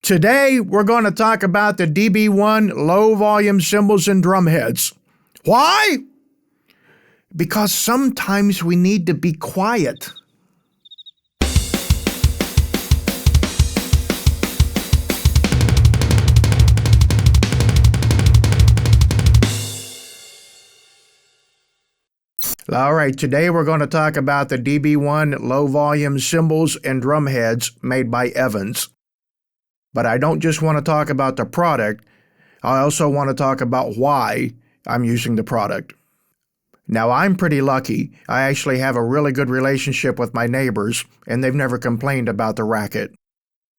Today, we're going to talk about the DB1 low-volume cymbals and drumheads. Why? Because sometimes we need to be quiet. All right, today we're going to talk about the DB1 low-volume cymbals and drumheads made by Evans. But I don't just want to talk about the product, I also want to talk about why I'm using the product. Now, I'm pretty lucky. I actually have a really good relationship with my neighbors, and they've never complained about the racket.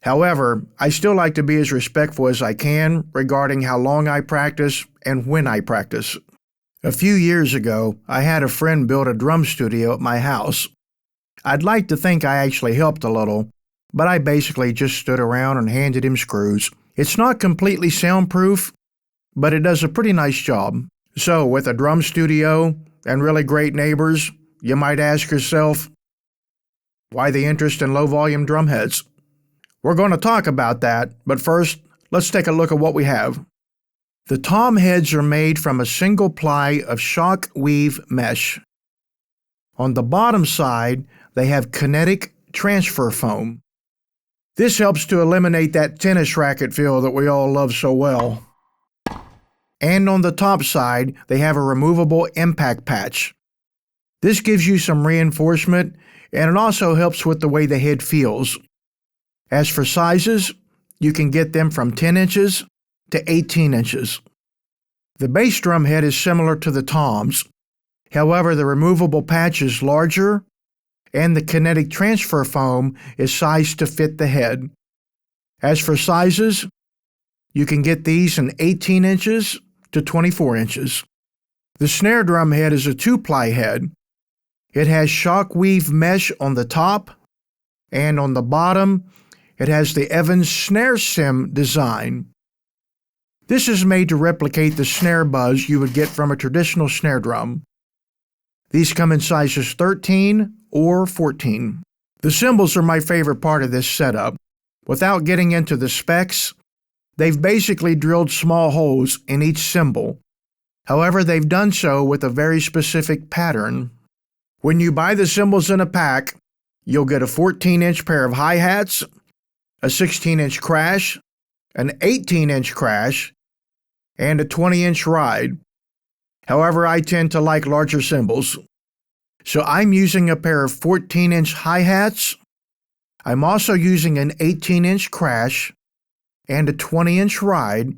However, I still like to be as respectful as I can regarding how long I practice and when I practice. A few years ago, I had a friend build a drum studio at my house. I'd like to think I actually helped a little, but I basically just stood around and handed him screws. It's not completely soundproof, but it does a pretty nice job. So, with a drum studio and really great neighbors, you might ask yourself, why the interest in low-volume drumheads? We're going to talk about that, but first, let's take a look at what we have. The tom heads are made from a single ply of shock weave mesh. On the bottom side, they have kinetic transfer foam. This helps to eliminate that tennis racket feel that we all love so well. And on the top side, they have a removable impact patch. This gives you some reinforcement, and it also helps with the way the head feels. As for sizes, you can get them from 10 inches to 18 inches. The bass drum head is similar to the toms. However, the removable patch is larger, and the kinetic transfer foam is sized to fit the head. As for sizes, you can get these in 18 inches to 24 inches. The snare drum head is a 2-ply head. It has shock weave mesh on the top, and on the bottom, it has the Evans snare sim design. This is made to replicate the snare buzz you would get from a traditional snare drum. These come in sizes 13 or 14. The cymbals are my favorite part of this setup. Without getting into the specs, they've basically drilled small holes in each cymbal. However, they've done so with a very specific pattern. When you buy the cymbals in a pack, you'll get a 14-inch pair of hi-hats, a 16-inch crash, an 18-inch crash, and a 20-inch ride. However, I tend to like larger cymbals. So I'm using a pair of 14-inch hi-hats. I'm also using an 18-inch crash and a 20-inch ride.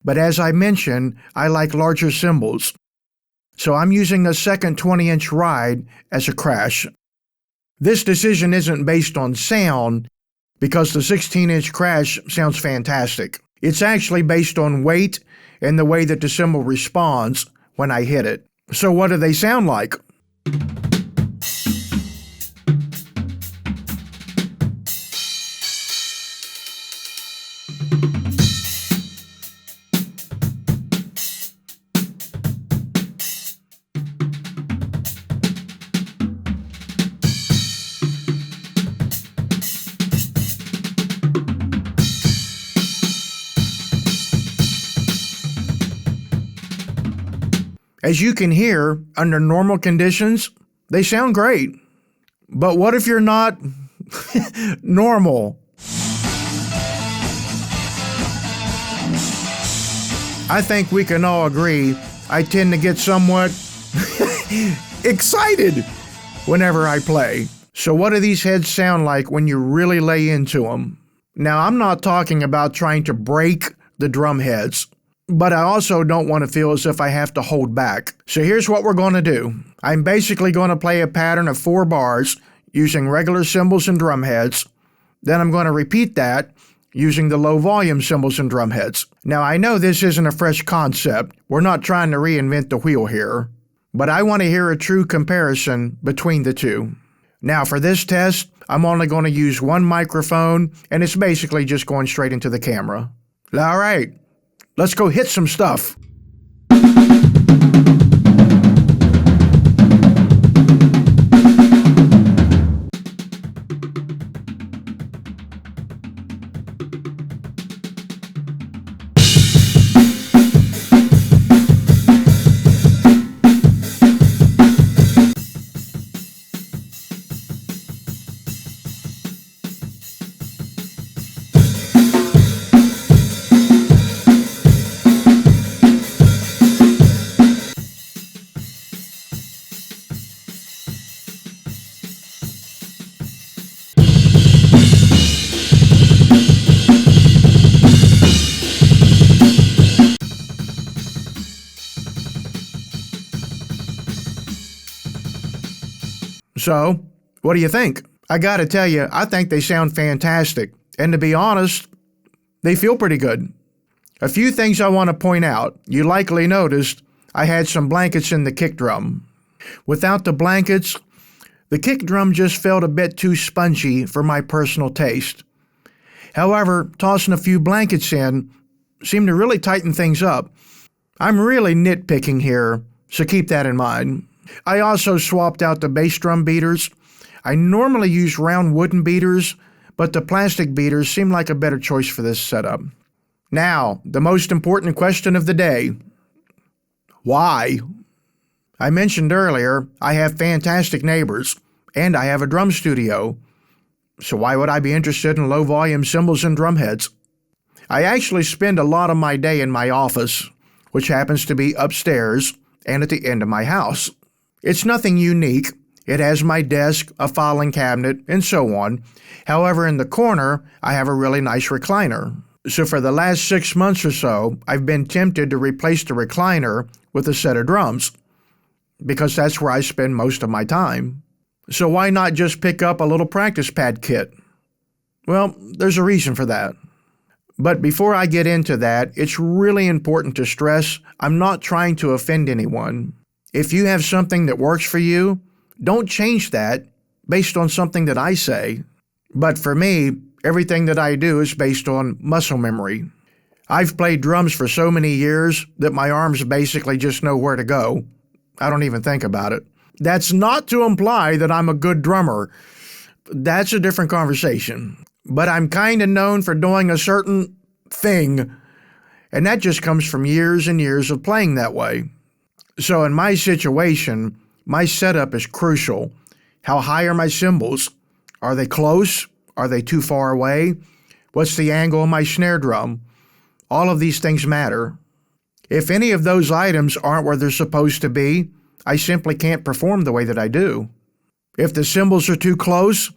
But as I mentioned, I like larger cymbals. So I'm using a second 20-inch ride as a crash. This decision isn't based on sound, because the 16-inch crash sounds fantastic. It's actually based on weight and the way that the cymbal responds when I hit it. So what do they sound like? As you can hear, under normal conditions, they sound great. But what if you're not normal? I think we can all agree I tend to get somewhat excited whenever I play. So what do these heads sound like when you really lay into them? Now, I'm not talking about trying to break the drum heads, but I also don't want to feel as if I have to hold back. So here's what we're going to do. I'm basically going to play a pattern of 4 bars using regular cymbals and drum heads. Then I'm going to repeat that using the low volume cymbals and drum heads. Now, I know this isn't a fresh concept. We're not trying to reinvent the wheel here, but I want to hear a true comparison between the two. Now, for this test, I'm only going to use one microphone, and it's basically just going straight into the camera. All right. Let's go hit some stuff. So, what do you think? I gotta tell you, I think they sound fantastic. And to be honest, they feel pretty good. A few things I want to point out. You likely noticed I had some blankets in the kick drum. Without the blankets, the kick drum just felt a bit too spongy for my personal taste. However, tossing a few blankets in seemed to really tighten things up. I'm really nitpicking here, so keep that in mind. I also swapped out the bass drum beaters. I normally use round wooden beaters, but the plastic beaters seem like a better choice for this setup. Now, the most important question of the day. Why? I mentioned earlier I have fantastic neighbors, and I have a drum studio. So why would I be interested in low-volume cymbals and drumheads? I actually spend a lot of my day in my office, which happens to be upstairs and at the end of my house. It's nothing unique. It has my desk, a filing cabinet, and so on. However, in the corner, I have a really nice recliner. So for the last 6 months or so, I've been tempted to replace the recliner with a set of drums, because that's where I spend most of my time. So why not just pick up a little practice pad kit? Well, there's a reason for that. But before I get into that, it's really important to stress I'm not trying to offend anyone. If you have something that works for you, don't change that based on something that I say. But for me, everything that I do is based on muscle memory. I've played drums for so many years that my arms basically just know where to go. I don't even think about it. That's not to imply that I'm a good drummer. That's a different conversation. But I'm kind of known for doing a certain thing, and that just comes from years and years of playing that way. So in my situation, my setup is crucial. How high are my cymbals? Are they close? Are they too far away? What's the angle of my snare drum? All of these things matter. If any of those items aren't where they're supposed to be, I simply can't perform the way that I do. If the cymbals are too close,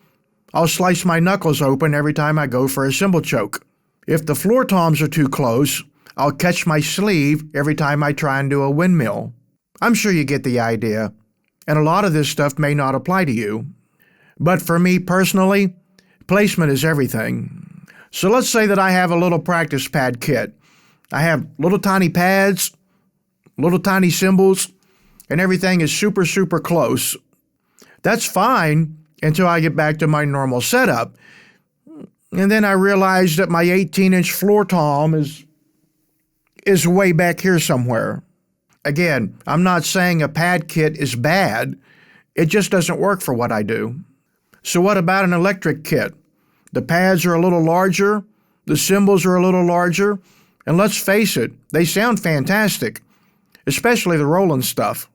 I'll slice my knuckles open every time I go for a cymbal choke. If the floor toms are too close, I'll catch my sleeve every time I try and do a windmill. I'm sure you get the idea, and a lot of this stuff may not apply to you. But for me personally, placement is everything. So let's say that I have a little practice pad kit. I have little tiny pads, little tiny cymbals, and everything is super, super close. That's fine until I get back to my normal setup. And then I realize that my 18-inch floor tom is way back here somewhere. Again, I'm not saying a pad kit is bad. It just doesn't work for what I do. So what about an electric kit? The pads are a little larger, the cymbals are a little larger, and let's face it, they sound fantastic, especially the Roland stuff.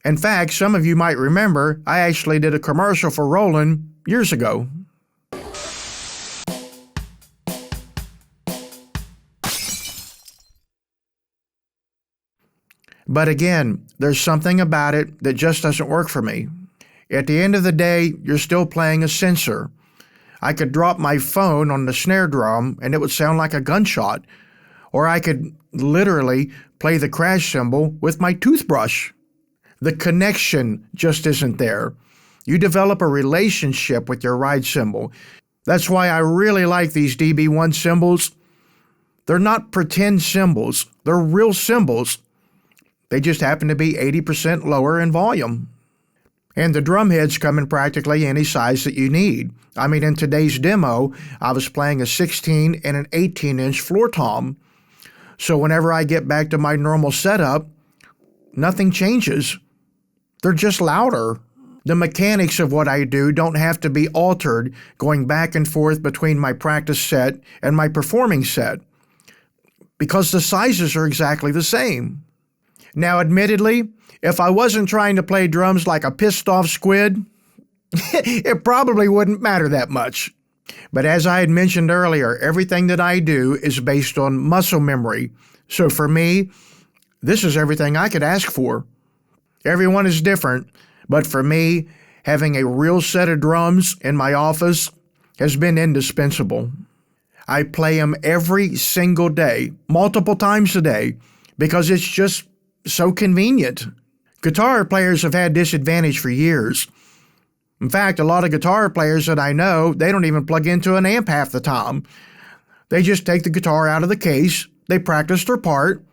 In fact, some of you might remember I actually did a commercial for Roland years ago. But again, there's something about it that just doesn't work for me. At the end of the day, you're still playing a sensor. I could drop my phone on the snare drum and it would sound like a gunshot. Or I could literally play the crash cymbal with my toothbrush. The connection just isn't there. You develop a relationship with your ride cymbal. That's why I really like these DB1 cymbals. They're not pretend cymbals. They're real cymbals. They just happen to be 80% lower in volume. And the drumheads come in practically any size that you need. I mean, in today's demo, I was playing a 16 and an 18-inch floor tom. So whenever I get back to my normal setup, nothing changes. They're just louder. The mechanics of what I do don't have to be altered going back and forth between my practice set and my performing set, because the sizes are exactly the same. Now, admittedly, if I wasn't trying to play drums like a pissed-off squid, it probably wouldn't matter that much. But as I had mentioned earlier, everything that I do is based on muscle memory. So for me, this is everything I could ask for. Everyone is different, but for me, having a real set of drums in my office has been indispensable. I play them every single day, multiple times a day, because it's just so convenient. Guitar players have had this advantage for years. In fact, a lot of guitar players that I know, they don't even plug into an amp half the time. They just take the guitar out of the case, they practice their part,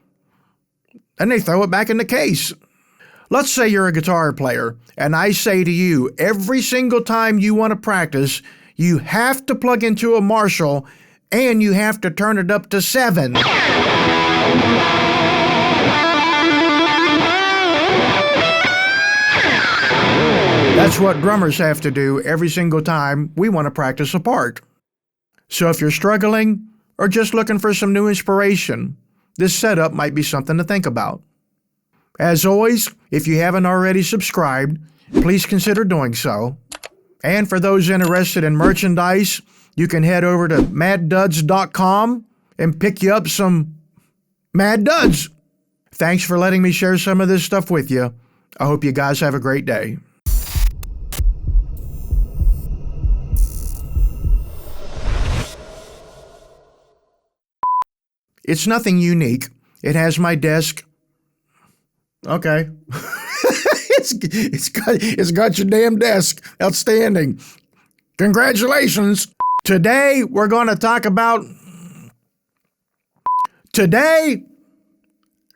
and they throw it back in the case. Let's say you're a guitar player, and I say to you, every single time you want to practice, you have to plug into a Marshall, and you have to turn it up to 7. That's what drummers have to do every single time we want to practice a part. So if you're struggling or just looking for some new inspiration, this setup might be something to think about. As always, if you haven't already subscribed, please consider doing so. And for those interested in merchandise, you can head over to madduds.com and pick you up some Mad Duds. Thanks for letting me share some of this stuff with you. I hope you guys have a great day. It's nothing unique. It has my desk. Okay. It's got your damn desk. Outstanding. Congratulations. Today, we're going to talk about... Today,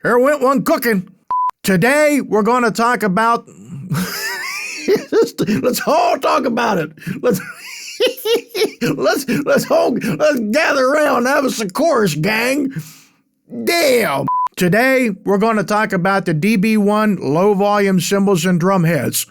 there went one cooking. Today, we're going to talk about... Let's all talk about it. Let's gather around and have us a chorus, gang. Damn. Today, we're going to talk about the DB1 low volume cymbals and drum heads.